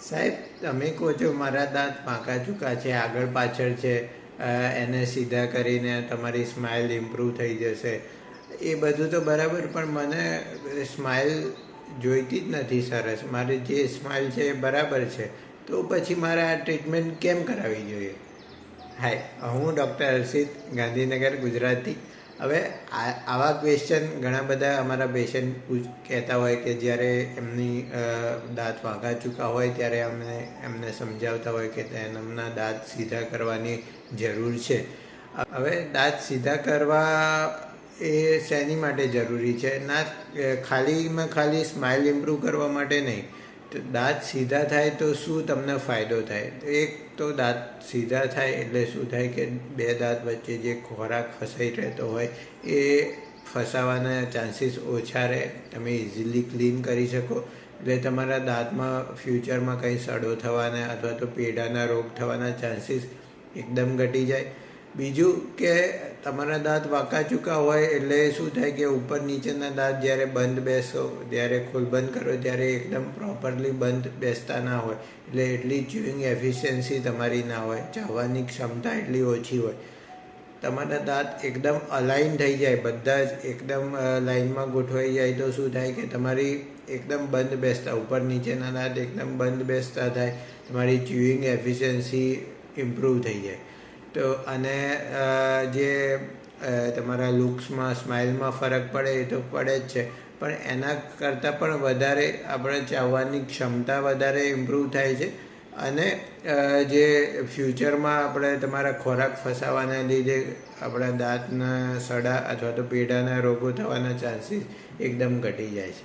સાહેબ, તમે કહો છો મારા દાંત પાકા ચૂકા છે, આગળ પાછળ છે, એને સીધા કરીને તમારી સ્માઇલ ઇમ્પ્રૂવ થઈ જશે. એ બધું તો બરાબર, પણ મને સ્માઇલ જોઈતી જ નથી સરસ. મારી જે સ્માઇલ છે એ બરાબર છે, તો પછી મારે આ ટ્રીટમેન્ટ કેમ કરાવવી જોઈએ? હાય, હું ડૉક્ટર હર્ષિત, ગાંધીનગર, ગુજરાતી. હવે આવા ક્વેશ્ચન ઘણા બધા અમારા પેશન્ટ કહેતા હોય કે જ્યારે એમની દાંત વાંકા ચૂકા હોય ત્યારે અમે એમને સમજાવતા હોય કે એમના દાંત સીધા કરવાની જરૂર છે. હવે દાંત સીધા કરવા એ શેની માટે જરૂરી છે? ના, ખાલી સ્માઇલ ઇમ્પ્રૂવ કરવા માટે નહીં. તો દાંત સીધા થાય તો શું તમને ફાયદો થાય? એક તો દાંત સીધા થાય એટલે શું થાય કે બે દાંત વચ્ચે જે ખોરાક ફસાઈ રહેતો હોય એ ફસાવાના ચાન્સીસ ઓછા રહે. તમે ઇઝીલી ક્લીન કરી શકો, એટલે તમારા દાંતમાં ફ્યુચરમાં કંઈ સડો થવાના અથવા તો પેઢાના રોગ થવાના ચાન્સીસ એકદમ ઘટી જાય. બીજું કે તમારા દાંત વાંકા ચૂકા હોય એટલે શું થાય કે ઉપર નીચેના દાંત જ્યારે બંધ બેસો, જ્યારે બંધ કરો ત્યારે એકદમ પ્રોપરલી બંધ બેસતા ના હોય, એટલે એટલી ચ્યુઇંગ એફિશિયન્સી તમારી ના હોય, ચાવવાની ક્ષમતા એટલી ઓછી હોય. તમારા દાંત એકદમ અલાઇન થઈ જાય, બધા જ એકદમ લાઇનમાં ગોઠવાઈ જાય તો શું થાય કે તમારી એકદમ બંધ બેસતા, ઉપર નીચેના દાંત એકદમ બંધ બેસતા થાય, તમારી ચ્યુઇંગ એફિશિયન્સી ઇમ્પ્રૂવ થઈ જાય. તો અને જે તમારા લુક્સમાં, સ્માઇલમાં ફરક પડે એ તો પડે જ છે, પણ એના કરતાં પણ વધારે આપણે ચાવવાની ક્ષમતા વધારે ઇમ્પ્રૂવ થાય છે. અને જે ફ્યુચરમાં આપણે તમારા ખોરાક ફસાવાના લીધે આપણા દાંતના સડા અથવા તો પેઢાના રોગો થવાના ચાન્સીસ એકદમ ઘટી જાય છે.